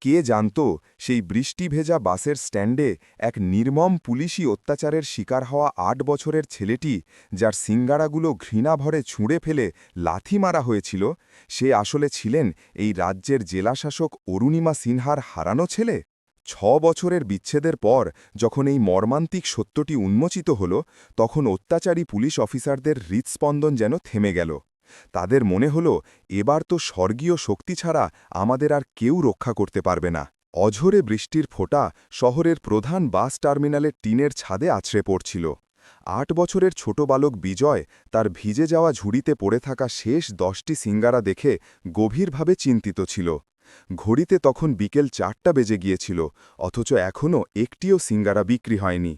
কে জানত সেই বৃষ্টি ভেজা বাসের স্ট্যান্ডে এক নির্মম পুলিশি অত্যাচারের শিকার হওয়া ৮ বছরের ছেলেটি, যার সিঙ্গারাগুলো ঘৃণাভরে ছুঁড়ে ফেলে লাথি মারা হয়েছিল, সে আসলে ছিলেন এই রাজ্যের জেলাশাসক অরুণিমা সিনহার হারানো ছেলে। ৬ বছরের বিচ্ছেদের পর যখন এই মর্মান্তিক সত্যটি উন্মোচিত হল, তখন অত্যাচারী পুলিশ অফিসারদের হৃৎস্পন্দন যেন থেমে গেল। তাদের মনে হল, এবার তো স্বর্গীয় শক্তি ছাড়া আমাদের আর কেউ রক্ষা করতে পারবে না। অঝোরে বৃষ্টির ফোঁটা শহরের প্রধান বাস টার্মিনালের টিনের ছাদে আছড়ে পড়ছিল। ৮ বছরের ছোট বালক বিজয় তার ভিজে যাওয়া ঝুড়িতে পড়ে থাকা শেষ ১০টি সিঙ্গারা দেখে গভীরভাবে চিন্তিত ছিল। ঘড়িতে তখন বিকেল ৪টা বেজে গিয়েছিল, অথচ এখনও একটিও সিঙ্গারা বিক্রি হয়নি।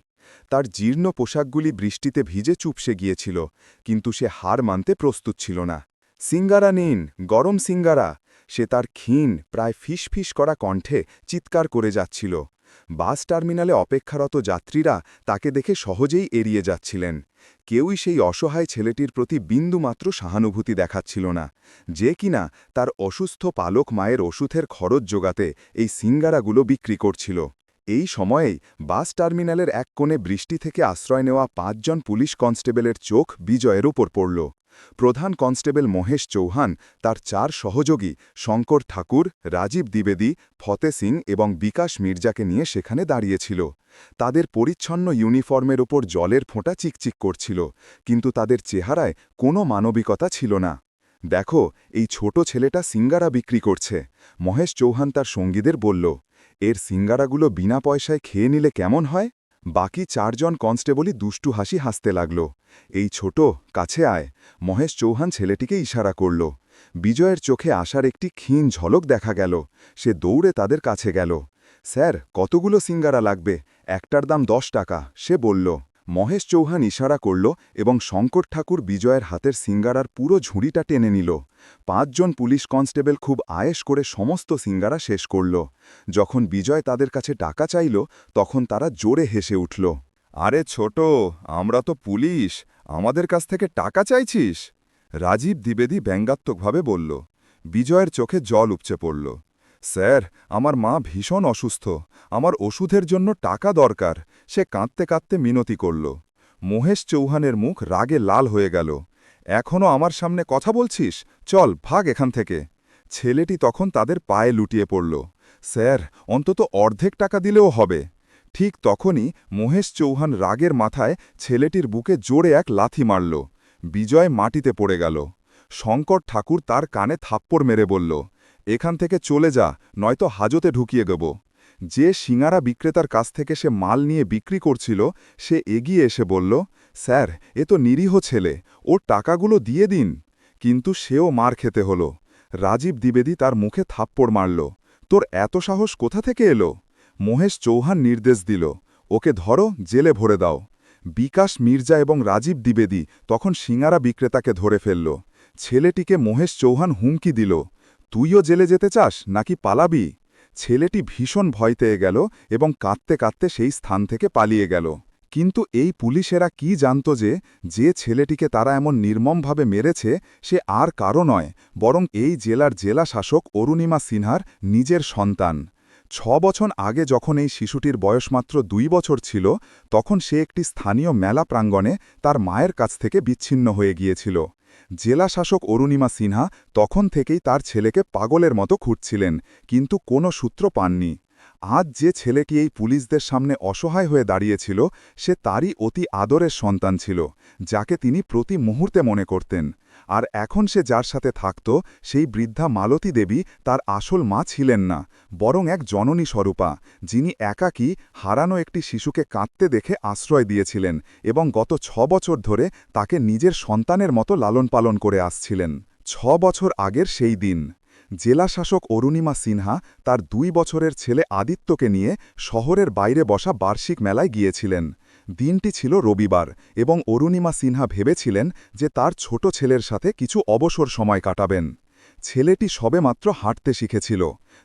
তার জীর্ণ পোশাকগুলি বৃষ্টিতে ভিজে চুপসে গিয়েছিল, কিন্তু সে হার মানতে প্রস্তুত ছিল না। সিঙ্গারা নিন, গরম সিঙ্গারা, সে তার ক্ষীণ প্রায় ফিসফিস করা কণ্ঠে চিৎকার করে যাচ্ছিল। বাস টার্মিনালে অপেক্ষারত যাত্রীরা তাকে দেখে সহজেই এড়িয়ে যাচ্ছিলেন। কেউই সেই অসহায় ছেলেটির প্রতি বিন্দুমাত্র সহানুভূতি দেখাচ্ছিল না, যে কিনা তার অসুস্থ পালক মায়ের ওষুধের খরচ জোগাতে এই সিঙ্গারাগুলো বিক্রি করছিল। এই সময়েই বাস টার্মিনালের এক কোণে বৃষ্টি থেকে আশ্রয় নেওয়া ৫ জন পুলিশ কনস্টেবলের চোখ বিজয়ের ওপর পড়ল। প্রধান কনস্টেবল মহেশ চৌহান তার ৪ সহযোগী শঙ্কর ঠাকুর, রাজীব দ্বিবেদী, ফতে সিং এবং বিকাশ মির্জাকে নিয়ে সেখানে দাঁড়িয়েছিল। তাদের পরিচ্ছন্ন ইউনিফর্মের ওপর জলের ফোঁটা চিকচিক করছিল, কিন্তু তাদের চেহারায় কোনো মানবিকতা ছিল না। দেখো, এই ছোট ছেলেটা সিঙ্গারা বিক্রি করছে, মহেশ চৌহান তার সঙ্গীদের বলল। এর সিঙ্গারাগুলো বিনা পয়সায় খেয়ে নিলে কেমন হয়? বাকি ৪ জন কনস্টেবলই দুষ্টু হাসি হাসতে লাগল। এই ছোট, কাছে আয়, মহেশ চৌহান ছেলেটিকে ইশারা করল। বিজয়ের চোখে আসার একটি ক্ষীণ ঝলক দেখা গেল। সে দৌড়ে তাদের কাছে গেল। স্যার, কতগুলো সিঙ্গারা লাগবে? একটার দাম ১০ টাকা, সে বলল। মহেশ চৌহান ইশারা করল এবং শঙ্কর ঠাকুর বিজয়ের হাতের সিঙ্গারার পুরো ঝুড়িটা টেনে নিল। ৫ জন পুলিশ কনস্টেবল খুব আয়েশ করে সমস্ত সিঙ্গারা শেষ করল। যখন বিজয় তাদের কাছে টাকা চাইল, তখন তারা জোরে হেসে উঠল। আরে ছোট, আমরা তো পুলিশ, আমাদের কাছ থেকে টাকা চাইছিস? রাজীব দ্বিবেদী ব্যঙ্গাত্মকভাবে বলল। বিজয়ের চোখে জল উপচে পড়ল। স্যার, আমার মা ভীষণ অসুস্থ, আমার ওষুধের জন্য টাকা দরকার, সে কাঁদতে কাঁদতে মিনতি করল। মহেশ চৌহানের মুখ রাগে লাল হয়ে গেল। এখনও আমার সামনে কথা বলছিস? চল, ভাগ এখান থেকে। ছেলেটি তখন তাদের পায়ে লুটিয়ে পড়ল। স্যার, অন্তত অর্ধেক টাকা দিলেও হবে। ঠিক তখনই মহেশ চৌহান রাগের মাথায় ছেলেটির বুকে জোরে এক লাথি মারল। বিজয় মাটিতে পড়ে গেল। শঙ্কর ঠাকুর তার কানে থাপ্পড় মেরে বলল, এখান থেকে চলে যা, নয়তো হাজতে ঢুকিয়ে দেব। যে সিঙ্গারা বিক্রেতার কাছ থেকে সে মাল নিয়ে বিক্রি করছিল, সে এগিয়ে এসে বলল, স্যার, এ তো নিরীহ ছেলে, ওর টাকাগুলো দিয়ে দিন। কিন্তু সেও মার খেতে হল। রাজীব দ্বিবেদী তার মুখে থাপ্পড় মারল। তোর এত সাহস কোথা থেকে এলো? মহেশ চৌহান নির্দেশ দিল, ওকে ধরো, জেলে ভরে দাও। বিকাশ মির্জা এবং রাজীব দ্বিবেদী তখন সিঙ্গারা বিক্রেতাকে ধরে ফেলল। ছেলেটিকে মহেশ চৌহান হুমকি দিল, তুইও জেলে যেতে চাস নাকি পালাবি? ছেলেটি ভীষণ ভয় পেয়ে গেল এবং কাঁদতে কাঁদতে সেই স্থান থেকে পালিয়ে গেল। কিন্তু এই পুলিশেরা কি জানত যে ছেলেটিকে তারা এমন নির্মমভাবে মেরেছে সে আর কারো নয়, বরং এই জেলার জেলা শাসক অরুণিমা সিনহার নিজের সন্তান। ৬ বছর আগে যখন এই শিশুটির বয়স মাত্র ২ বছর ছিল, তখন সে একটি স্থানীয় মেলা প্রাঙ্গণে তার মায়ের কাছ থেকে বিচ্ছিন্ন হয়ে গিয়েছিল। জেলা শাসক অরুণিমা সিনহা তখন থেকেই তার ছেলেকে পাগলের মতো খুঁজছিলেন, কিন্তু কোনো সূত্র পাননি। আজ যে ছেলেটি এই পুলিশদের সামনে অসহায় হয়ে দাঁড়িয়েছিল, সে তারই অতি আদরের সন্তান ছিল, যাকে তিনি প্রতি মুহূর্তে মনে করতেন। আর এখন সে যার সাথে থাকত, সেই বৃদ্ধা মালতী দেবী তার আসল মা ছিলেন না, বরং এক জননী স্বরূপা, যিনি একাকী হারানো একটি শিশুকে কাঁদতে দেখে আশ্রয় দিয়েছিলেন এবং গত ৬ বছর ধরে তাকে নিজের সন্তানের মতো লালন পালন করে আসছিলেন। ৬ বছর আগের সেই দিন জেলা শাসক অরুণিমা সিনহা তার ২ বছরের ছেলে আদিত্যকে নিয়ে শহরের বাইরে বসা বার্ষিক মেলায় গিয়েছিলেন। দিনটি ছিল রবিবার এবং অরুণিমা সিনহা ভেবেছিলেন যে তার ছোট ছেলের সাথে কিছু অবসর সময় কাটাবেন। ছেলেটি সবেমাত্র হাঁটতে শিখেছিল।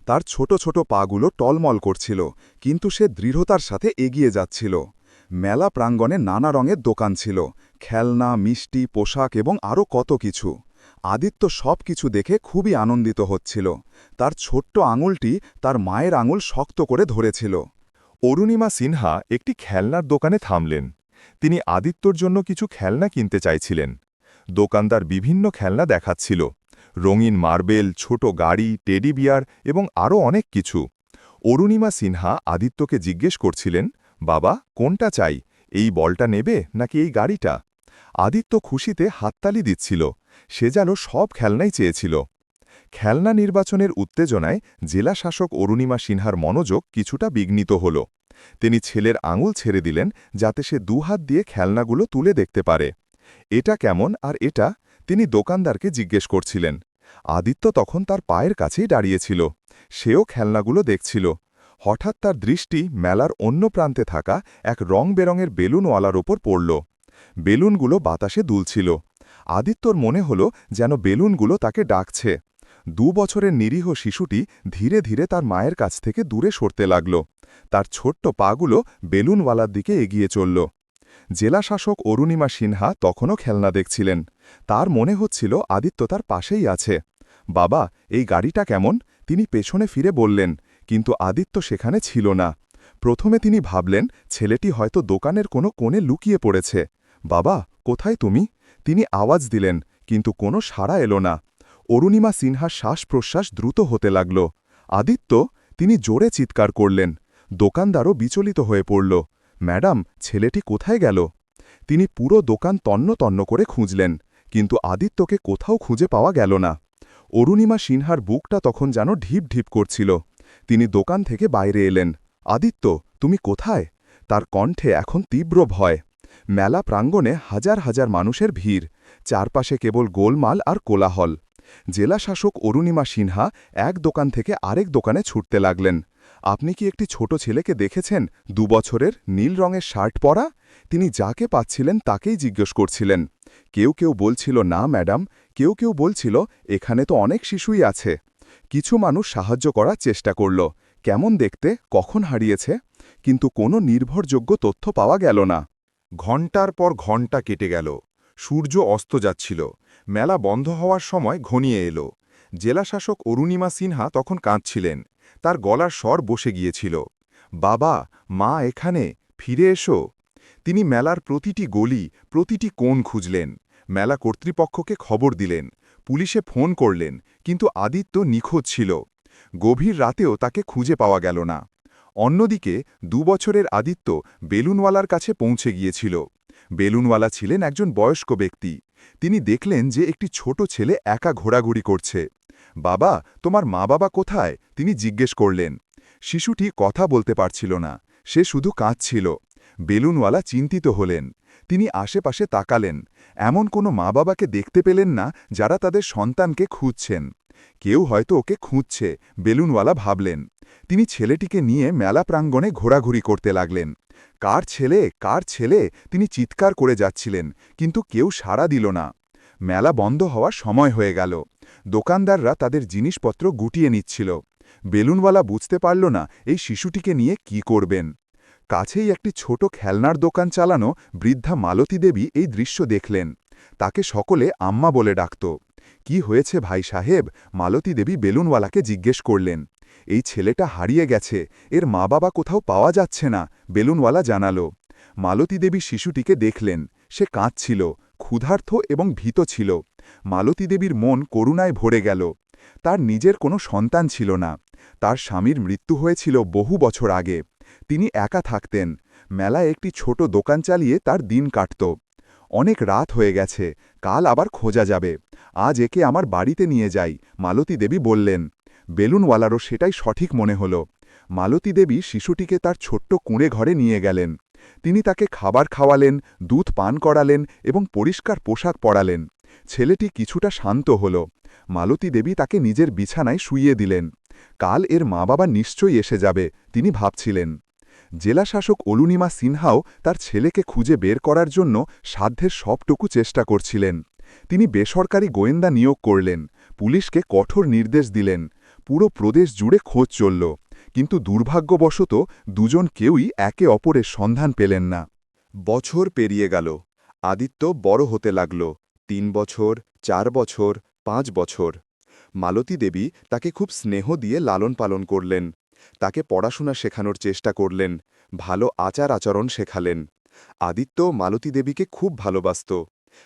তার ছোট ছোট পাগুলো টলমল করছিল, কিন্তু সে দৃঢ়তার সাথে এগিয়ে যাচ্ছিল। মেলা প্রাঙ্গণে নানা রঙের দোকান ছিল, খেলনা, মিষ্টি, পোশাক এবং আরও কত কিছু। আদিত্য সব কিছু দেখে খুবই আনন্দিত হচ্ছিল। তার ছোট্ট আঙুলটি তার মায়ের আঙুল শক্ত করে ধরেছিল। অরুণিমা সিনহা একটি খেলনার দোকানে থামলেন। তিনি আদিত্যর জন্য কিছু খেলনা কিনতে চাইছিলেন। দোকানদার বিভিন্ন খেলনা দেখাচ্ছিল, রঙিন মার্বেল, ছোট গাড়ি, টেডি বিয়ার এবং আরও অনেক কিছু। অরুণিমা সিনহা আদিত্যকে জিজ্ঞেস করছিলেন, বাবা, কোনটা চাই, এই বলটা নেবে নাকি এই গাড়িটা? আদিত্য খুশিতে হাততালি দিচ্ছিল। সে যেন সব খেলনাই চেয়েছিল। খেলনা নির্বাচনের উত্তেজনায় জেলা শাসক অরুণিমা সিনহার মনোযোগ কিছুটা বিঘ্নিত হল। তিনি ছেলের আঙুল ছেড়ে দিলেন যাতে সে দুহাত দিয়ে খেলনাগুলো তুলে দেখতে পারে। এটা কেমন আর এটা? তিনি দোকানদারকে জিজ্ঞেস করছিলেন। আদিত্য তখন তার পায়ের কাছেই দাঁড়িয়েছিল। সেও খেলনাগুলো দেখছিল। হঠাৎ তার দৃষ্টি মেলার অন্য প্রান্তে থাকা এক রং-বেরঙের বেলুনওয়ালার ওপর পড়ল। বেলুনগুলো বাতাসে দুলছিল। আদিত্যর মনে হল যেন বেলুনগুলো তাকে ডাকছে। 2 বছরের নিরীহ শিশুটি ধীরে ধীরে তার মায়ের কাছ থেকে দূরে সরতে লাগল। তার ছোট্ট পাগুলো বেলুনওয়ালার দিকে এগিয়ে চলল। জেলাশাসক অরুণিমা সিনহা তখনও খেলনা দেখছিলেন। তার মনে হচ্ছিল আদিত্য তার পাশেই আছে। বাবা, এই গাড়িটা কেমন? তিনি পেছনে ফিরে বললেন, কিন্তু আদিত্য সেখানে ছিল না। প্রথমে তিনি ভাবলেন ছেলেটি হয়তো দোকানের কোনো কোণে লুকিয়ে পড়েছে। বাবা, কোথায় তুমি? তিনি আওয়াজ দিলেন, কিন্তু কোনো সাড়া এলো না। অরুণিমা সিনহার শ্বাস-প্রশ্বাস দ্রুত হতে লাগল। আদিত্য! তিনি জোরে চিৎকার করলেন। দোকানদারও বিচলিত হয়ে পড়ল। ম্যাডাম, ছেলেটি কোথায় গেল? তিনি পুরো দোকান তন্ন তন্ন করে খুঁজলেন, কিন্তু আদিত্যকে কোথাও খুঁজে পাওয়া গেল না। অরুণিমা সিনহার বুকটা তখন যেন ঢিপ ঢিপ করছিল। তিনি দোকান থেকে বাইরে এলেন। আদিত্য, তুমি কোথায়? তার কণ্ঠে এখন তীব্র ভয়। মেলা প্রাঙ্গণে হাজার হাজার মানুষের ভিড়। চারপাশে কেবল গোলমাল আর কোলাহল। জেলাশাসক অরুণিমা সিনহা এক দোকান থেকে আরেক দোকানে ছুটতে লাগলেন। আপনি কি একটি ছোট ছেলেকে দেখেছেন, 2 বছরের, নীল রঙের শার্ট পরা? তিনি যাকে পাচ্ছিলেন তাকেই জিজ্ঞেস করছিলেন। কেউ কেউ বলছিল, না ম্যাডাম। কেউ কেউ বলছিল, এখানে তো অনেক শিশুই আছে। কিছু মানুষ সাহায্য করার চেষ্টা করল। কেমন দেখতে, কখন হারিয়েছে? কিন্তু কোনো নির্ভরযোগ্য তথ্য পাওয়া গেল না। ঘণ্টার পর ঘণ্টা কেটে গেল। সূর্য অস্ত যাচ্ছিল। মেলা বন্ধ হওয়ার সময় ঘনিয়ে এলো। জেলাশাসক অরুণিমা সিনহা তখন কাঁদছিলেন। তার গলার স্বর বসে গিয়েছিল। বাবা, মা এখানে, ফিরে এসো। তিনি মেলার প্রতিটি গলি, প্রতিটি কোণ খুঁজলেন। মেলা কর্তৃপক্ষকে খবর দিলেন। পুলিশে ফোন করলেন, কিন্তু আদিত্য নিখোঁজ ছিল। গভীর রাতেও তাকে খুঁজে পাওয়া গেল না। অন্যদিকে 2 বছরের আদিত্য বেলুনওয়ালার কাছে পৌঁছে গিয়েছিল। বেলুনওয়ালা ছিলেন একজন বয়স্ক ব্যক্তি। তিনি দেখলেন যে একটি ছোট ছেলে একা ঘোরাঘুরি করছে। বাবা, তোমার মা-বাবা কোথায়? তিনি জিজ্ঞেস করলেন। শিশুটি কথা বলতে পারছিল না। সে শুধু কাঁদছিল। বেলুনওয়ালা চিন্তিত হলেন। তিনি আশেপাশে তাকালেন। এমন কোনো মা-বাবাকে দেখতে পেলেন না যারা তাদের সন্তানকে খুঁজছেন। কেউ হয়তো ওকে খুঁজছে, বেলুনওয়ালা ভাবলেন। তিনি ছেলেটিকে নিয়ে মেলা প্রাঙ্গণে ঘোরাঘুরি করতে লাগলেন। কার ছেলে, কার ছেলে? তিনি চিৎকার করে যাচ্ছিলেন, কিন্তু কেউ সাড়া দিল না। মেলা বন্ধ হওয়ার সময় হয়ে গেল। দোকানদাররা তাদের জিনিসপত্র গুটিয়ে নিচ্ছিল। বেলুনওয়ালা বুঝতে পারল না এই শিশুটিকে নিয়ে কি করবেন। কাছেই একটি ছোট খেলনার দোকান চালানো বৃদ্ধা মালতী দেবী এই দৃশ্য দেখলেন। তাকে সকলে আম্মা বলে ডাকত। কি হয়েছে ভাই সাহেব? মালতী দেবী বেলুনওয়ালাকে জিজ্ঞেস করলেন। এই ছেলেটা হারিয়ে গেছে, এর মা-বাবা কোথাও পাওয়া যাচ্ছে না, বেলুনওয়ালা জানালো। মালতী দেবী শিশুটিকে দেখলেন। সে কাঁদছিল, ক্ষুধার্ত এবং ভীত ছিল। মালতী দেবীর মন করুণায় ভরে গেল। তার নিজের কোনো সন্তান ছিল না। তার স্বামীর মৃত্যু হয়েছিল বহু বছর আগে। তিনি একা থাকতেন। মেলায় একটি ছোট দোকান চালিয়ে তার দিন কাটত। অনেক রাত হয়ে গেছে, কাল আবার খোঁজা যাবে। আজ একে আমার বাড়িতে নিয়ে যাই, মালতী দেবী বললেন। বেলুনওয়ালারও সেটাই সঠিক মনে হল। মালতী দেবী শিশুটিকে তার ছোট্ট কুঁড়ে ঘরে নিয়ে গেলেন। তিনি তাকে খাবার খাওয়ালেন, দুধ পান করালেন এবং পরিষ্কার পোশাক পরালেন। ছেলেটি কিছুটা শান্ত হল। মালতী দেবী তাকে নিজের বিছানায় শুইয়ে দিলেন। কাল এর মা-বাবা নিশ্চয়ই এসে যাবে, তিনি ভাবছিলেন। জেলাশাসক অরুণিমা সিনহাও তার ছেলেকে খুঁজে বের করার জন্য সাধ্যের সবটুকু চেষ্টা করছিলেন। তিনি বেসরকারি গোয়েন্দা নিয়োগ করলেন, পুলিশকে কঠোর নির্দেশ দিলেন। পুরো প্রদেশ জুড়ে খোঁজ চলল, কিন্তু দুর্ভাগ্যবশত দুজন কেউই একে অপরের সন্ধান পেলেন না। বছর পেরিয়ে গেল। আদিত্য বড় হতে লাগল। 3 বছর, 4 বছর, 5 বছর। মালতী দেবী তাকে খুব স্নেহ দিয়ে লালন পালন করলেন। তাকে পড়াশোনা শেখানোর চেষ্টা করলেন, ভালো আচার আচরণ শেখালেন। আদিত্য মালতী দেবীকে খুব ভালোবাসত।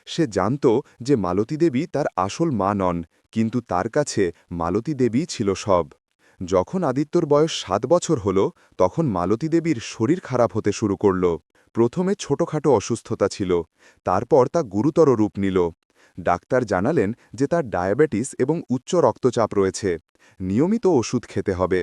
সে জানত যে মালতী দেবী তার আসল মা নন, কিন্তু তার কাছে মালতী দেবী ছিল সব। যখন আদিত্যর বয়স 7 বছর হল, তখন মালতী দেবীর শরীর খারাপ হতে শুরু করল। প্রথমে ছোটখাটো অসুস্থতা ছিল, তারপর তা গুরুতর রূপ নিল। ডাক্তার জানালেন যে তার ডায়াবেটিস এবং উচ্চ রক্তচাপ রয়েছে, নিয়মিত ওষুধ খেতে হবে।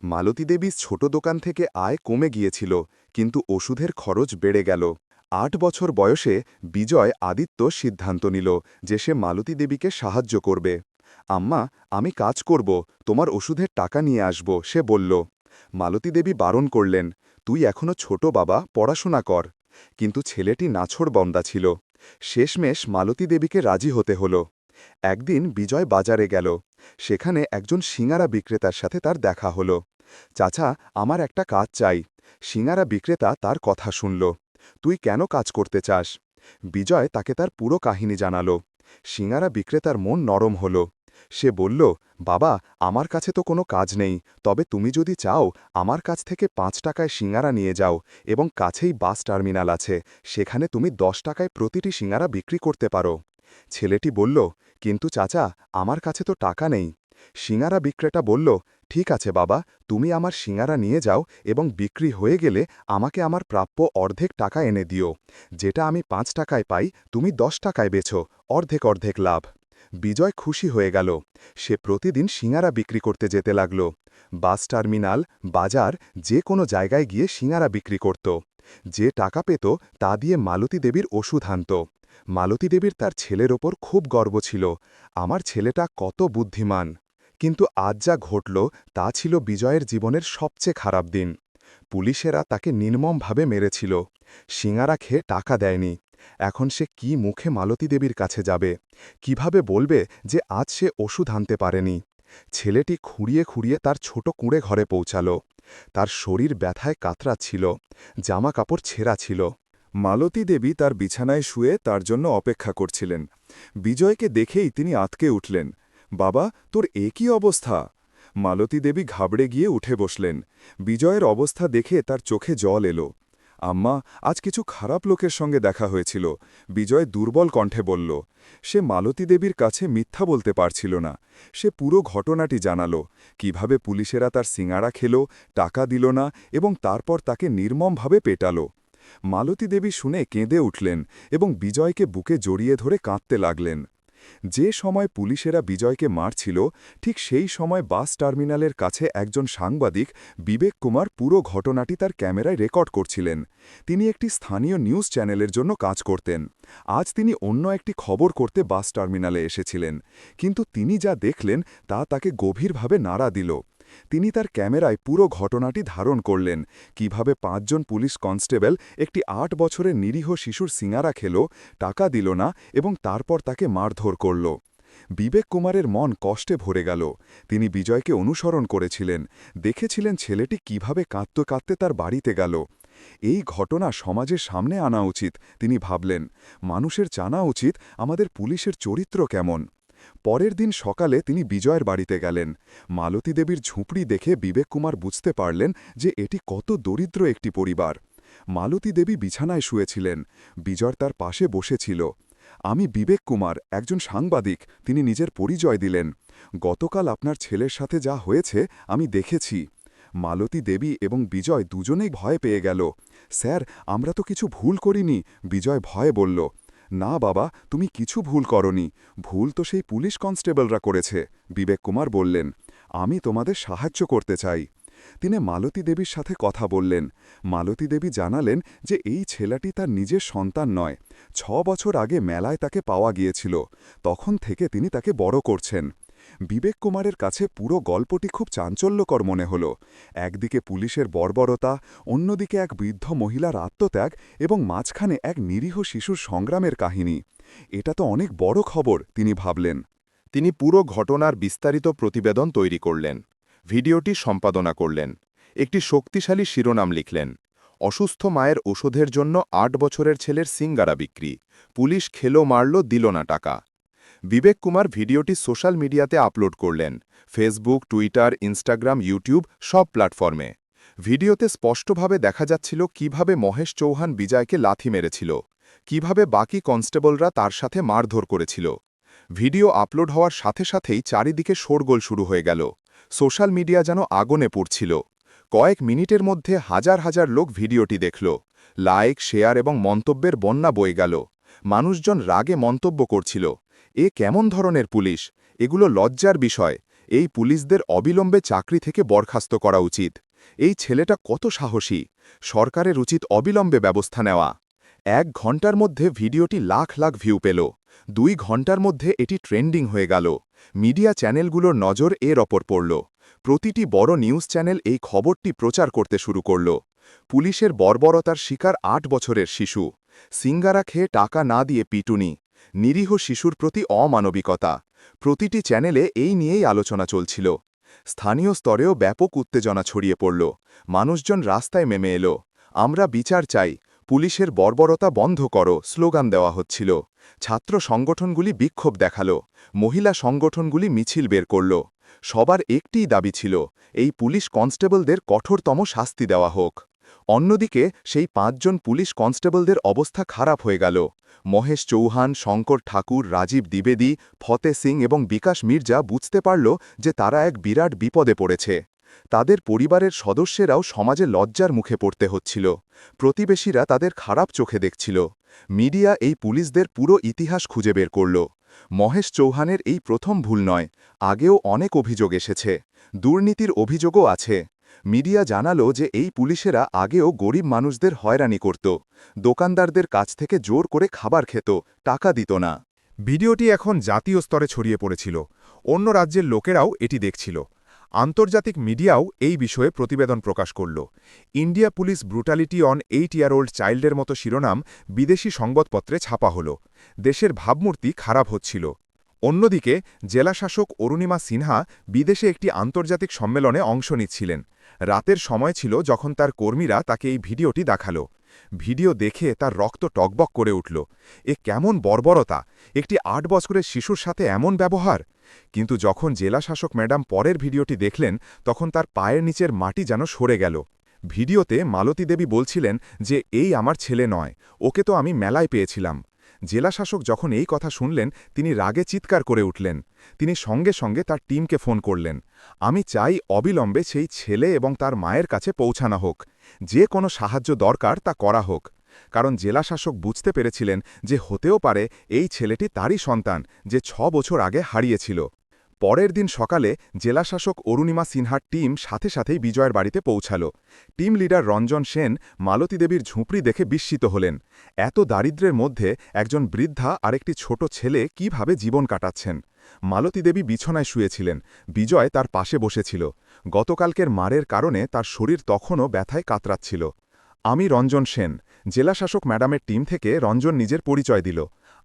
মালতী দেবীর ছোট দোকান থেকে আয় কমে গিয়েছিল, কিন্তু ওষুধের খরচ বেড়ে গেল। 8 বছর বয়সে বিজয় আদিত্য সিদ্ধান্ত নিল যে সে মালতী দেবীকে সাহায্য করবে। আম্মা, আমি কাজ করব, তোমার ওষুধের টাকা নিয়ে আসব, সে বলল। মালতী দেবী বারণ করলেন, তুই এখনো ছোট বাবা, পড়াশোনা কর। কিন্তু ছেলেটি নাছোড়বান্দা ছিল। শেষমেশ মালতী দেবীকে রাজি হতে হল। একদিন বিজয় বাজারে গেল। সেখানে একজন সিঙারা বিক্রেতার সাথে তার দেখা হল। চাচা, আমার একটা কাজ চাই। সিঙারা বিক্রেতা তার কথা শুনল। তুই কেন কাজ করতে চাস? বিজয় তাকে তার পুরো কাহিনী জানাল। সিঙারা বিক্রেতার মন নরম হল। সে বলল, বাবা, আমার কাছে তো কোনো কাজ নেই, তবে তুমি যদি চাও আমার কাছ থেকে 5 টাকায় সিঙারা নিয়ে যাও, এবং কাছেই বাস টার্মিনাল আছে, সেখানে তুমি 10 টাকায় প্রতিটি সিঙারা বিক্রি করতে পারো। ছেলেটি বলল, কিন্তু চাচা, আমার কাছে তো টাকা নেই। সিঙারা বিক্রেতা বলল, ঠিক আছে বাবা, তুমি আমার সিঙারা নিয়ে যাও এবং বিক্রি হয়ে গেলে আমাকে আমার প্রাপ্য অর্ধেক টাকা এনে দিও। যেটা আমি 5 টাকায় পাই তুমি 10 টাকায় বেছো, অর্ধেক অর্ধেক লাভ। বিজয় খুশি হয়ে গেল। সে প্রতিদিন সিঙারা বিক্রি করতে যেতে লাগল। বাস টার্মিনাল, বাজার, যে কোনো জায়গায় গিয়ে সিঙারা বিক্রি করত। যে টাকা পেত তা দিয়ে মালতী দেবীর ওষুধ আনত। মালতী দেবীর তার ছেলের ওপর খুব গর্ব ছিল। আমার ছেলেটা কত বুদ্ধিমান। কিন্তু আজ যা ঘটল তা ছিল বিজয়ের জীবনের সবচেয়ে খারাপ দিন। পুলিশেরা তাকে নির্মমভাবে মেরেছিল। সিঙারা খেয়ে টাকা দেয়নি। এখন সে কি মুখে মালতী দেবীর কাছে যাবে? কিভাবে বলবে যে আজ সে ওষুধ আনতে পারেনি? ছেলেটি খুঁড়িয়ে খুঁড়িয়ে তার ছোট কুঁড়ে ঘরে পৌঁছাল। তার শরীর ব্যথায় কাতরাচ্ছিল, জামা কাপড় ছেঁড়া ছিল। মালতী দেবী তার বিছানায় শুয়ে তার জন্য অপেক্ষা করছিলেন। বিজয়কে দেখেই তিনি আঁতকে উঠলেন। বাবা, তোর এ কী অবস্থা? মালতী দেবী ঘাবড়ে গিয়ে উঠে বসলেন। বিজয়ের অবস্থা দেখে তার চোখে জল এলো। আম্মা, আজ কিছু খারাপ লোকের সঙ্গে দেখা হয়েছিল, বিজয় দুর্বল কণ্ঠে বলল। সে মালতী দেবীর কাছে মিথ্যা বলতে পারছিল না। সে পুরো ঘটনাটি জানাল, কিভাবে পুলিশেরা তার সিঙাড়া খেল, টাকা দিল না এবং তারপর তাকে নির্মমভাবে পেটাল। মালতী দেবী শুনে কেঁদে উঠলেন এবং বিজয়কে বুকে জড়িয়ে ধরে কাঁদতে লাগলেন। যে সময় পুলিশেরা বিজয়কে মারছিল, ঠিক সেই সময় বাস টার্মিনালের কাছে একজন সাংবাদিক, বিবেক কুমার, পুরো ঘটনাটি তার ক্যামেরায় রেকর্ড করছিলেন। তিনি একটি স্থানীয় নিউজ চ্যানেলের জন্য কাজ করতেন। আজ তিনি অন্য একটি খবর করতে বাস টার্মিনালে এসেছিলেন, কিন্তু তিনি যা দেখলেন তা তাকে গভীরভাবে নাড়া দিল। তিনি তার ক্যামেরায় পুরো ঘটনাটি ধারণ করলেন, কিভাবে 5 জন পুলিশ কনস্টেবল একটি 8 বছরের নিরীহ শিশুর সিঙারা খেল, টাকা দিল না এবং তারপর তাকে মারধর করল। বিবেক কুমারের মন কষ্টে ভরে গেল। তিনি বিজয়কে অনুসরণ করেছিলেন, দেখেছিলেন ছেলেটি কিভাবে কাঁদতে কাঁদতে তার বাড়িতে গেল। এই ঘটনা সমাজের সামনে আনা উচিত, তিনি ভাবলেন। মানুষের জানা উচিত আমাদের পুলিশের চরিত্র কেমন। পরের দিন সকালে তিনি বিজয়ের বাড়িতে গেলেন। মালতী দেবীর ঝুঁপড়ি দেখে বিবেক কুমার বুঝতে পারলেন যে এটি কত দরিদ্র একটি পরিবার। মালতী দেবী বিছানায় শুয়েছিলেন। বিজয় তার পাশে বসেছিল। আমি বিবেক কুমার, একজন সাংবাদিক, তিনি নিজের পরিচয় দিলেন। গতকাল আপনার ছেলের সাথে যা হয়েছে আমি দেখেছি। মালতী দেবী এবং বিজয় দুজনেই ভয় পেয়ে গেল। স্যার, আমরা তো কিছু ভুল করিনি, বিজয় ভয়ে বলল। না বাবা, তুমি কিছু ভুল করনি, ভুল তো সেই পুলিশ কনস্টেবলরা করেছে, বিবেক কুমার বললেন। আমি তোমাদের সাহায্য করতে চাই। তিনি মালতী দেবীর সাথে কথা বললেন। মালতী দেবী জানালেন যে এই ছেলেটি তার নিজের সন্তান নয়। 6 বছর আগে মেলায় তাকে পাওয়া গিয়েছিল, তখন থেকে তিনি তাকে বড় করছেন। বিবেক কুমারের কাছে পুরো গল্পটি খুব চাঞ্চল্যকর মনে হল। একদিকে পুলিশের বর্বরতা, অন্যদিকে এক বৃদ্ধ মহিলার আত্মত্যাগ এবং মাঝখানে এক নিরীহ শিশুর সংগ্রামের কাহিনী। এটা তো অনেক বড় খবর, তিনি ভাবলেন। তিনি পুরো ঘটনার বিস্তারিত প্রতিবেদন তৈরি করলেন, ভিডিওটি সম্পাদনা করলেন, একটি শক্তিশালী শিরোনাম লিখলেন। অসুস্থ মায়ের ওষুধের জন্য 8 বছরের ছেলের সিঙ্গারা বিক্রি, পুলিশ খেলো মারল, দিল না টাকা। বিবেক কুমার ভিডিওটি সোশ্যাল মিডিয়াতে আপলোড করলেন, ফেসবুক, টুইটার, ইনস্টাগ্রাম, ইউটিউব সব প্ল্যাটফর্মে। ভিডিওতে স্পষ্টভাবে দেখা যাচ্ছিল কিভাবে মহেশ চৌহান বিজয়কে লাথি মেরেছিল, কিভাবে বাকি কনস্টেবলরা তার সাথে মারধর করেছিল। ভিডিও আপলোড হওয়ার সাথে সাথেই চারিদিকে শোরগোল শুরু হয়ে গেল। সোশ্যাল মিডিয়া যেন আগুনে পুড়ছিল। কয়েক মিনিটের মধ্যে হাজার হাজার লোক ভিডিওটি দেখল। লাইক, শেয়ার এবং মন্তব্যের বন্যা বয়ে গেল। মানুষজন রাগে মন্তব্য করছিল, এ কেমন ধরনের পুলিশ? এগুলো লজ্জার বিষয়। এই পুলিশদের অবিলম্বে চাকরি থেকে বরখাস্ত করা উচিত। এই ছেলেটা কত সাহসী! সরকারের উচিত অবিলম্বে ব্যবস্থা নেওয়া। 1 ঘণ্টার মধ্যে ভিডিওটি লাখ লাখ ভিউ পেল। 2 ঘণ্টার মধ্যে এটি ট্রেন্ডিং হয়ে গেল। মিডিয়া চ্যানেলগুলোর নজর এর ওপর পড়ল। প্রতিটি বড় নিউজ চ্যানেল এই খবরটি প্রচার করতে শুরু করল। পুলিশের বর্বরতার শিকার 8 বছরের শিশু। সিঙ্গারা খেয়ে টাকা না দিয়ে পিটুনি। নিরীহ শিশুর প্রতি অমানবিকতা। প্রতিটি চ্যানেলে এই নিয়েই আলোচনা চলছিল। স্থানীয় স্তরেও ব্যাপক উত্তেজনা ছড়িয়ে পড়ল। মানুষজন রাস্তায় নেমে এলো। আমরা বিচার চাই, পুলিশের বর্বরতা বন্ধ করো স্লোগান দেওয়া হচ্ছিল। ছাত্র সংগঠনগুলি বিক্ষোভ দেখালো। মহিলা সংগঠনগুলি মিছিল বের করল। সবার একটিই দাবি ছিল, এই পুলিশ কনস্টেবলদের কঠোরতম শাস্তি দেওয়া হোক। অন্যদিকে সেই 5 জন পুলিশ কনস্টেবলদের অবস্থা খারাপ হয়ে গেল। মহেশ চৌহান, শঙ্কর ঠাকুর, রাজীব দ্বিবেদী, ফতে সিং এবং বিকাশ মির্জা বুঝতে পারল যে তারা এক বিরাট বিপদে পড়েছে। তাদের পরিবারের সদস্যেরাও সমাজে লজ্জার মুখে পড়তে হচ্ছিল। প্রতিবেশীরা তাদের খারাপ চোখে দেখছিল। মিডিয়া এই পুলিশদের পুরো ইতিহাস খুঁজে বের করল। মহেশ চৌহানের এই প্রথম ভুল নয়, আগেও অনেক অভিযোগ এসেছে। দুর্নীতির অভিযোগও আছে। মিডিয়া জানালো যে এই পুলিশেরা আগেও গরিব মানুষদের হয়রানি করত, দোকানদারদের কাছ থেকে জোর করে খাবার খেত, টাকা দিত না। ভিডিওটি এখন জাতীয় স্তরে ছড়িয়ে পড়েছিল। অন্য রাজ্যের লোকেরাও এটি দেখছিল। আন্তর্জাতিক মিডিয়াও এই বিষয়ে প্রতিবেদন প্রকাশ করল। India police brutality on 8-year-old চাইল্ডের মতো শিরোনাম বিদেশি সংবাদপত্রে ছাপা হল। দেশের ভাবমূর্তি খারাপ হচ্ছিল। অন্যদিকে জেলাশাসক অরুণিমা সিনহা বিদেশে একটি আন্তর্জাতিক সম্মেলনে অংশ নিচ্ছিলেন। রাতের সময় ছিল যখন তার কর্মীরা তাকে এই ভিডিওটি দেখালো। ভিডিও দেখে তার রক্ত টকবক করে উঠল। এ কেমন বর্বরতা! একটি 8 বছরের শিশুর সাথে এমন ব্যবহার! কিন্তু যখন জেলাশাসক ম্যাডাম পরের ভিডিওটি দেখলেন, তখন তার পায়ের নিচের মাটি যেন সরে গেল। ভিডিওতে মালতী দেবী বলছিলেন যে এই আমার ছেলে নয়, ওকে তো আমি মেলায় পেয়েছিলাম। জেলাশাসক যখন এই কথা শুনলেন, তিনি রাগে চিৎকার করে উঠলেন। তিনি সঙ্গে সঙ্গে তার টিমকে ফোন করলেন। আমি চাই অবিলম্বে সেই ছেলে এবং তার মায়ের কাছে পৌঁছানো হোক। যে কোনো সাহায্য দরকার তা করা হোক। কারণ জেলাশাসক বুঝতে পেরেছিলেন যে হতেও পারে এই ছেলেটি তারই সন্তান, যে 6 বছর আগে হারিয়েছিল। পরের দিন সকালে জেলাশাসক অরুণিমা সিনহার টিম সাথে সাথেই বিজয়ের বাড়িতে পৌঁছাল। টিম লিডার রঞ্জন সেন মালতী দেবীর ঝুঁপড়ি দেখে বিস্মিত হলেন। এত দারিদ্র্যের মধ্যে একজন বৃদ্ধা আর একটি ছোট ছেলে কিভাবে জীবন কাটাচ্ছেন। মালতী দেবী বিছানায় শুয়েছিলেন। বিজয় তার পাশে বসেছিল। গতকালকের মারের কারণে তার শরীর তখনও ব্যথায় কাতরাচ্ছিল। আমি রঞ্জন সেন, জেলাশাসক ম্যাডামের টিম থেকে রঞ্জন নিজের পরিচয় দিল।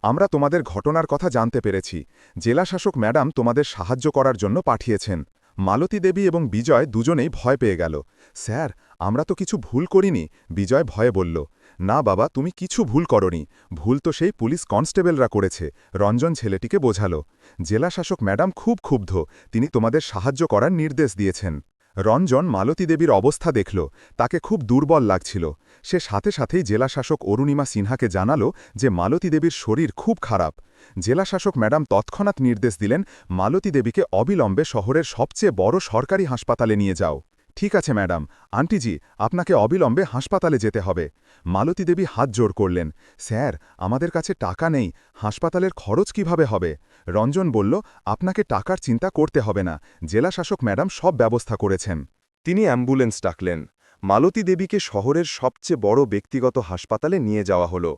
আমরা তোমাদের ঘটনার কথা জানতে পেরেছি। জেলাশাসক ম্যাডাম তোমাদের সাহায্য করার জন্য পাঠিয়েছেন। মালতী দেবী এবং বিজয় দুজনেই ভয় পেয়ে গেল। স্যার, আমরা তো কিছু ভুল করিনি, বিজয় ভয়ে বলল। না বাবা, তুমি কিছু ভুল করনি। ভুল তো সেই পুলিশ কনস্টেবলরা করেছে, রঞ্জন ছেলেটিকে বোঝাল। জেলাশাসক ম্যাডাম খুব ক্ষুব্ধ, তিনি তোমাদের সাহায্য করার নির্দেশ দিয়েছেন। রঞ্জন মালতী দেবীর অবস্থা দেখল, তাকে খুব দুর্বল লাগছিল। সে সাথে সাথেই জেলাশাসক অরুণিমা সিনহাকে জানালো যে মালতী দেবীর শরীর খুব খারাপ। জেলাশাসক ম্যাডাম তৎক্ষণাৎ নির্দেশ দিলেন, মালতী দেবীকে অবিলম্বে শহরের সবচেয়ে বড় সরকারি হাসপাতালে নিয়ে যাও। ঠিক আছে ম্যাডাম, আন্টিজি, আপনাকে অবিলম্বে হাসপাতালে যেতে হবে। মালতী দেবী হাত জোড় করলেন। স্যার, আমাদের কাছে টাকা নেই, হাসপাতালের খরচ কিভাবে হবে? রঞ্জন বলল, আপনাকে টাকার চিন্তা করতে হবে না, জেলাশাসক ম্যাডাম সব ব্যবস্থা করেছেন। তিনি অ্যাম্বুলেন্স ডাকলেন। মালতী দেবীকে শহরের সবচেয়ে বড় ব্যক্তিগত হাসপাতালে নিয়ে যাওয়া হলো।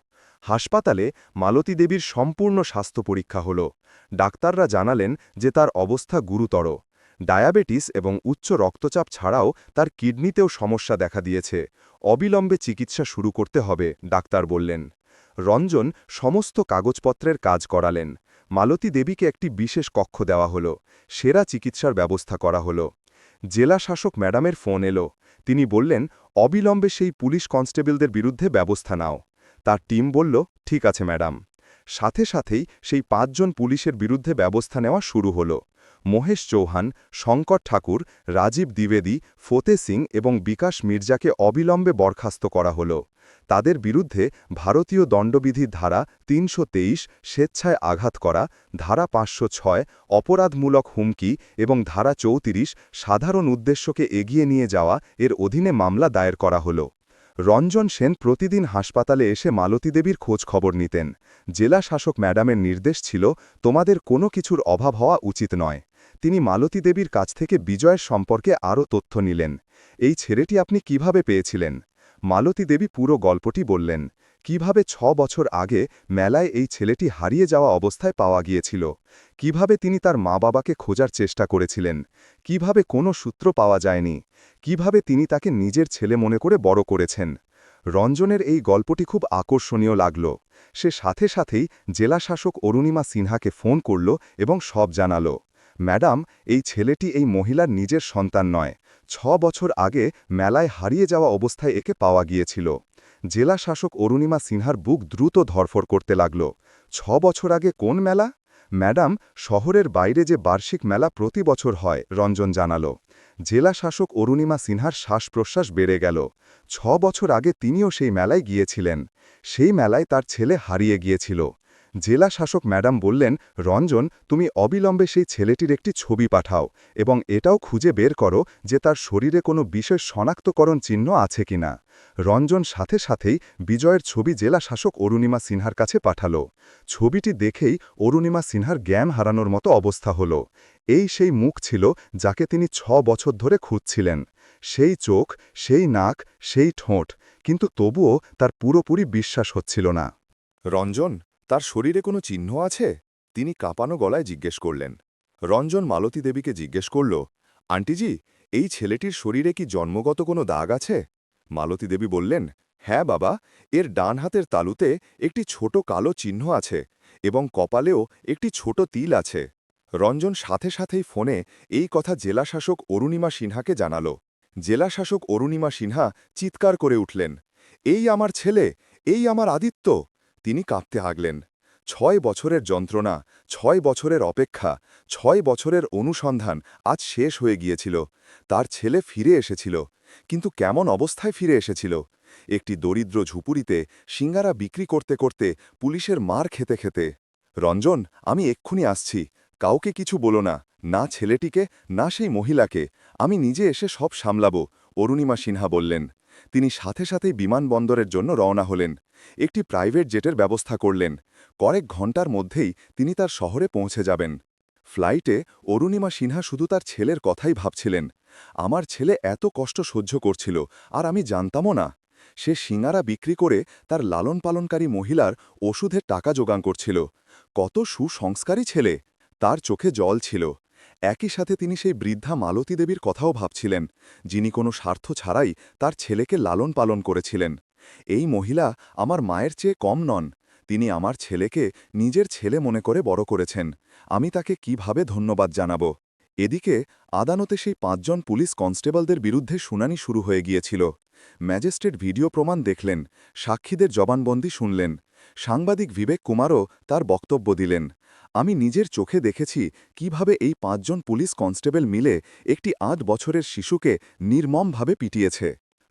হাসপাতালে মালতী দেবীর সম্পূর্ণ স্বাস্থ্য পরীক্ষা হল। ডাক্তাররা জানালেন যে তার অবস্থা গুরুতর। ডায়াবেটিস এবং উচ্চ রক্তচাপ ছাড়াও তার কিডনিতেও সমস্যা দেখা দিয়েছে। অবিলম্বে চিকিৎসা শুরু করতে হবে, ডাক্তার বললেন। রঞ্জন সমস্ত কাগজপত্রের কাজ করালেন। মালতী দেবীকে একটি বিশেষ কক্ষ দেওয়া হল। সেরা চিকিৎসার ব্যবস্থা করা হল। জেলা শাসক ম্যাডামের ফোন এলো। তিনি বললেন, অবিলম্বে সেই পুলিশ কনস্টেবলদের বিরুদ্ধে ব্যবস্থা নাও। তার টিম বলল, ঠিক আছে ম্যাডাম। সাথে সাথেই সেই ৫ জন পুলিশের বিরুদ্ধে ব্যবস্থা নেওয়া শুরু হল। মহেশ চৌহান, শঙ্কর ঠাকুর, রাজীব দ্বিবেদী, ফতে সিং এবং বিকাশ মির্জাকে অবিলম্বে বরখাস্ত করা হল। তাদের বিরুদ্ধে ভারতীয় দণ্ডবিধির ধারা ৩২৩ স্বেচ্ছায় আঘাত করা, ধারা ৫০৬ অপরাধমূলক হুমকি এবং ধারা ৩৪ সাধারণ উদ্দেশ্যকে এগিয়ে নিয়ে যাওয়া এর অধীনে মামলা দায়ের করা হল। রঞ্জন সেন প্রতিদিন হাসপাতালে এসে মালতী দেবীর খোঁজ খবর নিতেন। জেলা শাসক ম্যাডামের নির্দেশ ছিল, তোমাদের কোনো কিছুর অভাব হওয়া উচিত নয়। তিনি মালতী দেবীর কাছ থেকে বিজয়ের সম্পর্কে আরও তথ্য নিলেন। এই ছেলেটি আপনি কিভাবে পেয়েছিলেন? মালতী দেবী পুরো গল্পটি বললেন। কিভাবে ৬ বছর আগে মেলায় এই ছেলেটি হারিয়ে যাওয়া অবস্থায় পাওয়া গিয়েছিল, কিভাবে তিনি তার মা-বাবাকে খোঁজার চেষ্টা করেছিলেন, কিভাবে কোনো সূত্র পাওয়া যায়নি, কিভাবে তিনি তাকে নিজের ছেলে মনে করে বড় করেছেন। রঞ্জনের এই গল্পটি খুব আকর্ষণীয় লাগল। সে সাথে সাথেই জেলা শাসক অরুণিমা সিনহাকে ফোন করল এবং সব জানাল। ম্যাডাম, এই ছেলেটি এই মহিলার নিজের সন্তান নয়। ৬ বছর আগে মেলায় হারিয়ে যাওয়া অবস্থায় একে পাওয়া গিয়েছিল। জেলা শাসক অরুণিমা সিনহার বুক দ্রুত ধরফর করতে লাগল। ৬ বছর আগে কোন মেলা? ম্যাডাম, শহরের বাইরে যে বার্ষিক মেলা প্রতি বছর হয়, রঞ্জন জানাল। জেলা শাসক অরুণিমা সিনহার শ্বাস-প্রশ্বাস বেড়ে গেল। ৬ বছর আগে তিনিও সেই মেলায় গিয়েছিলেন। সেই মেলায় তার ছেলে হারিয়ে গিয়েছিল। জেলা শাসক ম্যাডাম বললেন, রঞ্জন, তুমি অবিলম্বে সেই ছেলেটির একটি ছবি পাঠাও এবং এটাও খুঁজে বের করো যে তার শরীরে কোনো বিশেষ শনাক্তকরণ চিহ্ন আছে কিনা। রঞ্জন সাথে সাথেই বিজয়ের ছবি জেলা শাসক অরুণিমা সিনহার কাছে পাঠাল। ছবিটি দেখেই অরুণিমা সিনহার জ্ঞান হারানোর মতো অবস্থা হল। এই সেই মুখ ছিল যাকে তিনি ৬ বছর ধরে খুঁজছিলেন। সেই চোখ, সেই নাক, সেই ঠোঁট, কিন্তু তবুও তার পুরোপুরি বিশ্বাস হচ্ছিল না। রঞ্জন, তার শরীরে কোনো চিহ্ন আছে? তিনি কাঁপানো গলায় জিজ্ঞেস করলেন। রঞ্জন মালতী দেবীকে জিজ্ঞেস করল, আন্টিজি, এই ছেলেটির শরীরে কি জন্মগত কোনো দাগ আছে? মালতী দেবী বললেন, হ্যাঁ বাবা, এর ডান হাতের তালুতে একটি ছোট কালো চিহ্ন আছে এবং কপালেও একটি ছোট তিল আছে। রঞ্জন সাথে সাথেই ফোনে এই কথা জেলাশাসক অরুণিমা সিনহাকে জানাল। জেলাশাসক অরুণিমা সিনহা চিৎকার করে উঠলেন, এই আমার ছেলে, এই আমার আদিত্য। তিনি কাঁপতে লাগলেন। ৬ বছরের যন্ত্রণা, ৬ বছরের অপেক্ষা, ৬ বছরের অনুসন্ধান আজ শেষ হয়ে গিয়েছিল। তার ছেলে ফিরে এসেছিল, কিন্তু কেমন অবস্থায় ফিরে এসেছিল? একটি দরিদ্র ঝুপুরিতে সিঙ্গারা বিক্রি করতে করতে, পুলিশের মার খেতে খেতে। রঞ্জন, আমি এক্ষুনি আসছি, কাউকে কিছু বলো না, না ছেলেটিকে, না সেই মহিলাকে, আমি নিজে এসে সব সামলাব, অরুণিমা সিনহা বললেন। তিনি সাথে সাথেই বিমানবন্দরের জন্য রওনা হলেন। একটি প্রাইভেট জেটের ব্যবস্থা করলেন। কয়েক ঘণ্টার মধ্যেই তিনি তার শহরে পৌঁছে যাবেন। ফ্লাইটে অরুণিমা সিনহা শুধু তার ছেলের কথাই ভাবছিলেন। আমার ছেলে এত কষ্ট সহ্য করছিল, আর আমি জানতামও না। সে সিঙ্গারা বিক্রি করে তার লালন পালনকারী মহিলার ওষুধের টাকা জোগান করছিল। কত সুসংস্কারী ছেলে! তার চোখে জল ছিল। একই সাথে তিনি সেই বৃদ্ধা মালতী দেবীর কথাও ভাবছিলেন, যিনি কোনো স্বার্থ ছাড়াই তার ছেলেকে লালন পালন করেছিলেন। এই মহিলা আমার মায়ের চেয়ে কম নন। তিনি আমার ছেলেকে নিজের ছেলে মনে করে বড় করেছেন। আমি তাকে কিভাবে ধন্যবাদ জানাব? এদিকে আদালতে সেই ৫ জন পুলিশ কনস্টেবলদের বিরুদ্ধে শুনানি শুরু হয়ে গিয়েছিল। ম্যাজিস্ট্রেট ভিডিও প্রমাণ দেখলেন, সাক্ষীদের জবানবন্দি শুনলেন। সাংবাদিক বিবেক কুমারও তার বক্তব্য দিলেন। আমি নিজের চোখে দেখেছি কিভাবে এই ৫ জন পুলিশ কনস্টেবল মিলে একটি ৮ বছরের শিশুকে নির্মমভাবে পিটিয়েছে।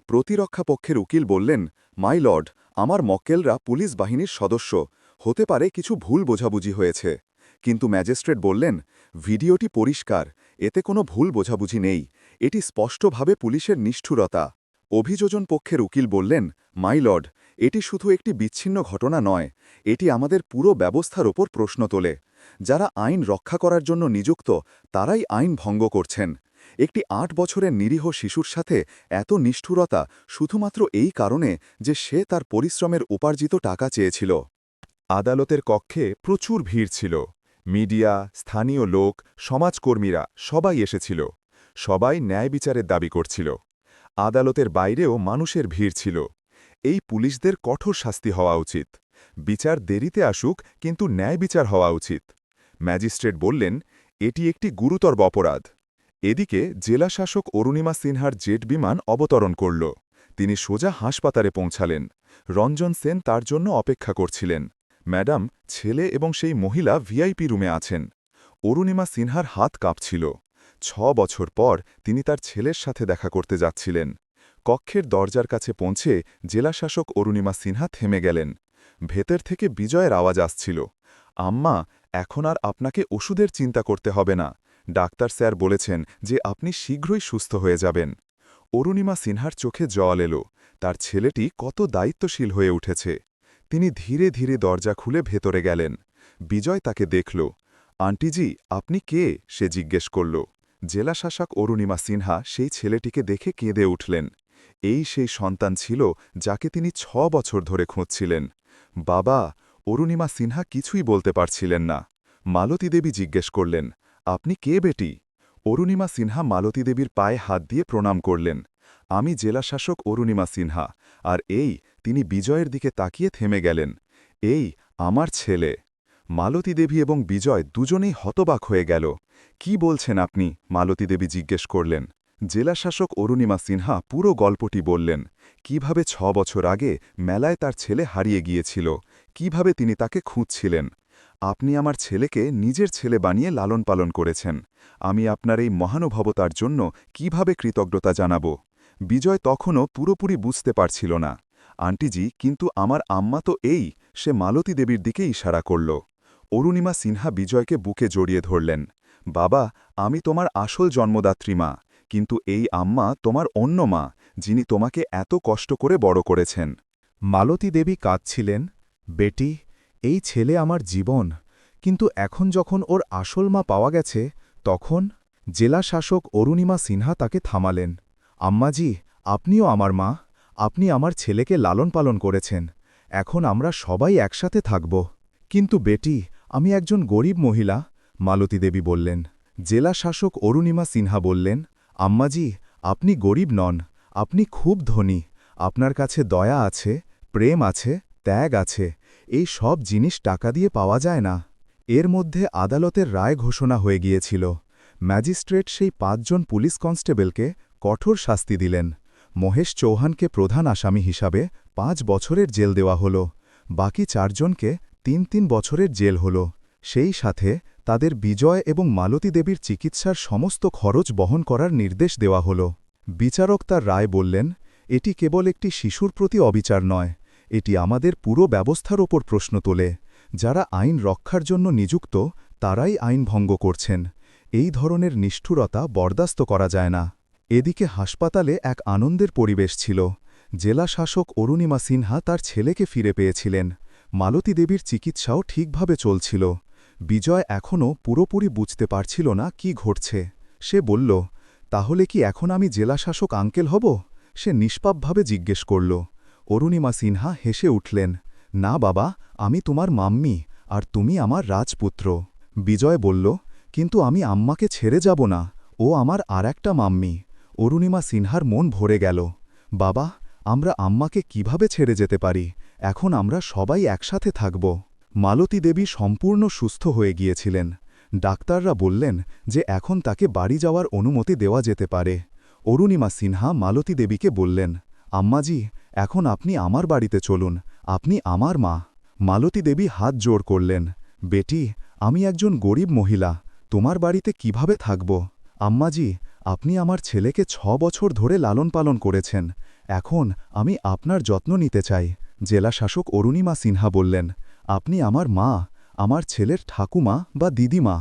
প্রতিরক্ষা পক্ষের উকিল বললেন, মাই লর্ড, আমার মক্কেলরা পুলিশ বাহিনীর সদস্য, হতে পারে কিছু ভুল বোঝাবুঝি হয়েছে। কিন্তু ম্যাজিস্ট্রেট বললেন, ভিডিওটি পরিষ্কার, এতে কোনো ভুল বোঝাবুঝি নেই, এটি স্পষ্টভাবে পুলিশের নিষ্ঠুরতা। অভিযোজন পক্ষের উকিল বললেন, মাই লর্ড, এটি শুধু একটি বিচ্ছিন্ন ঘটনা নয়, এটি আমাদের পুরো ব্যবস্থার ওপর প্রশ্ন তোলে। যারা আইন রক্ষা করার জন্য নিযুক্ত, তারাই আইন ভঙ্গ করছেন। একটি ৮ বছরের নিরীহ শিশুর সাথে এত নিষ্ঠুরতা শুধুমাত্র এই কারণে যে সে তার পরিশ্রমের উপার্জিত টাকা চেয়েছিল। আদালতের কক্ষে প্রচুর ভিড় ছিল। মিডিয়া, স্থানীয় লোক, সমাজকর্মীরা সবাই এসেছিল। সবাই ন্যায় বিচারের দাবি করছিল। আদালতের বাইরেও মানুষের ভিড় ছিল। এই পুলিশদের কঠোর শাস্তি হওয়া উচিত। বিচার দেরিতে আসুক, কিন্তু ন্যায় বিচার হওয়া উচিত। ম্যাজিস্ট্রেট বললেন, এটি একটি গুরুতর অপরাধ। এদিকে জেলাশাসক অরুণিমা সিনহার জেট বিমান অবতরণ করল। তিনি সোজা হাসপাতালে পৌঁছালেন। রঞ্জন সেন তার জন্য অপেক্ষা করছিলেন। ম্যাডাম, ছেলে এবং সেই মহিলা ভিআইপি রুমে আছেন। অরুণিমা সিনহার হাত কাঁপছিল। 6 বছর পর তিনি তার ছেলের সাথে দেখা করতে যাচ্ছিলেন। কক্ষের দরজার কাছে পৌঁছে জেলাশাসক অরুণিমা সিনহা থেমে গেলেন। ভেতর থেকে বিজয়ের আওয়াজ আসছিল। আম্মা, এখন আর আপনাকে ওষুধের চিন্তা করতে হবে না। ডাক্তার স্যার বলেছেন যে আপনি শীঘ্রই সুস্থ হয়ে যাবেন। অরুণিমা সিনহার চোখে জল এলো। তার ছেলেটি কত দায়িত্বশীল হয়ে উঠেছে। তিনি ধীরে ধীরে দরজা খুলে ভেতরে গেলেন। বিজয় তাকে দেখল। আন্টিজি, আপনি কে? সে জিজ্ঞেস করল। জেলাশাসক অরুণিমা সিনহা সেই ছেলেটিকে দেখে কেঁদে উঠলেন। এই সেই সন্তান ছিল যাকে তিনি 6 বছর ধরে খুঁজছিলেন। বাবা! অরুণিমা সিনহা কিছুই বলতে পারছিলেন না। মালতী দেবী জিজ্ঞেস করলেন, আপনি কে বেটি? অরুণিমা সিনহা মালতী দেবীর পায়ে হাত দিয়ে প্রণাম করলেন। আমি জেলাশাসক অরুণিমা সিনহা, আর এই তিনি বিজয়ের দিকে তাকিয়ে থেমে গেলেন। এই আমার ছেলে। মালতী দেবী এবং বিজয় দুজনেই হতবাক হয়ে গেল। কি বলছেন আপনি? মালতী দেবী জিজ্ঞেস করলেন। জেলাশাসক অরুণিমা সিনহা পুরো গল্পটি বললেন। কিভাবে 6 বছর আগে মেলায় তার ছেলে হারিয়ে গিয়েছিল, কিভাবে তিনি তাকে খুঁজছিলেন। আপনি আমার ছেলেকে নিজের ছেলে বানিয়ে লালন পালন করেছেন। আমি আপনার এই মহানুভবতার জন্য কিভাবে কৃতজ্ঞতা জানাব? বিজয় তখনও পুরোপুরি বুঝতে পারছিল না। আন্টিজি, কিন্তু আমার আম্মা তো এই, সে মালতী দেবীর দিকে ইশারা করল। অরুণিমা সিনহা বিজয়কে বুকে জড়িয়ে ধরলেন। বাবা, আমি তোমার আসল জন্মদাত্রী মা, কিন্তু এই আম্মা তোমার অন্য মা, যিনি তোমাকে এত কষ্ট করে বড় করেছেন। মালতী দেবী কাঁদছিলেন। বেটি, এই ছেলে আমার জীবন, কিন্তু এখন যখন ওর আসল মা পাওয়া গেছে, তখন জেলাশাসক অরুণিমা সিনহা তাকে থামালেন। আম্মাজি, আপনিও আমার মা, আপনি আমার ছেলেকে লালন পালন করেছেন। এখন আমরা সবাই একসাথে থাকব। কিন্তু বেটি, আমি একজন গরিব মহিলা, মালতী দেবী বললেন। জেলাশাসক অরুণিমা সিনহা বললেন, আম্মাজি, আপনি গরিব নন, আপনি খুব ধনী। আপনার কাছে দয়া আছে, প্রেম আছে, ত্যাগ আছে। এই সব জিনিস টাকা দিয়ে পাওয়া যায় না। এর মধ্যে আদালতের রায় ঘোষণা হয়ে গিয়েছিল। ম্যাজিস্ট্রেট সেই 5 জন পুলিশ কনস্টেবলকে কঠোর শাস্তি দিলেন। মহেশ চৌহানকে প্রধান আসামি হিসাবে 5 বছরের জেল দেওয়া হল। বাকি 4 জনকে 3 বছরের জেল হল। সেই সাথে তাদের বিজয় এবং মালতী দেবীর চিকিৎসার সমস্ত খরচ বহন করার নির্দেশ দেওয়া হল। বিচারক তার রায় বললেন, এটি কেবল একটি শিশুর প্রতি অবিচার নয়, এটি আমাদের পুরো ব্যবস্থার ওপর প্রশ্ন তোলে। যারা আইন রক্ষার জন্য নিযুক্ত, তারাই আইন ভঙ্গ করছেন। এই ধরনের নিষ্ঠুরতা বরদাস্ত করা যায় না। এদিকে হাসপাতালে এক আনন্দের পরিবেশ ছিল। জেলা শাসক অরুণিমা সিনহা তার ছেলেকে ফিরে পেয়েছিলেন। মালতী দেবীর চিকিৎসাও ঠিকভাবে চলছিল। বিজয় এখনও পুরোপুরি বুঝতে পারছিল না কি ঘটছে। সে বলল, তাহলে কি এখন আমি জেলাশাসক আঙ্কেল হব? সে নিষ্পাপভাবে জিজ্ঞেস করল। অরুণিমা সিনহা হেসে উঠলেন, না বাবা, আমি তোমার মাম্মি, আর তুমি আমার রাজপুত্র। বিজয় বলল, কিন্তু আমি আম্মাকে ছেড়ে যাব না, ও আমার আর একটা মাম্মি। অরুণিমা সিনহার মন ভরে গেল। বাবা, আমরা আম্মাকে কিভাবে ছেড়ে যেতে পারি? এখন আমরা সবাই একসাথে থাকব। মালতী দেবী সম্পূর্ণ সুস্থ হয়ে গিয়েছিলেন। ডাক্তাররা বললেন যে এখন তাকে বাড়ি যাওয়ার অনুমতি দেওয়া যেতে পারে। অরুণিমা সিনহা মালতী দেবীকে বললেন, আম্মাজি, এখন আপনি আমার বাড়িতে চলুন, আপনি আমার মা। মালতী দেবী হাত জোড় করলেন, বেটি, আমি একজন গরিব মহিলা, তোমার বাড়িতে কিভাবে থাকব? আম্মাজি, আপনি আমার ছেলেকে 6 বছর ধরে লালন পালন করেছেন, এখন আমি আপনার যত্ন নিতে চাই। জেলাশাসক অরুণিমা সিনহা বললেন, আপনি আমার মা, আমার ছেলের ঠাকুমা বা দিদিমা।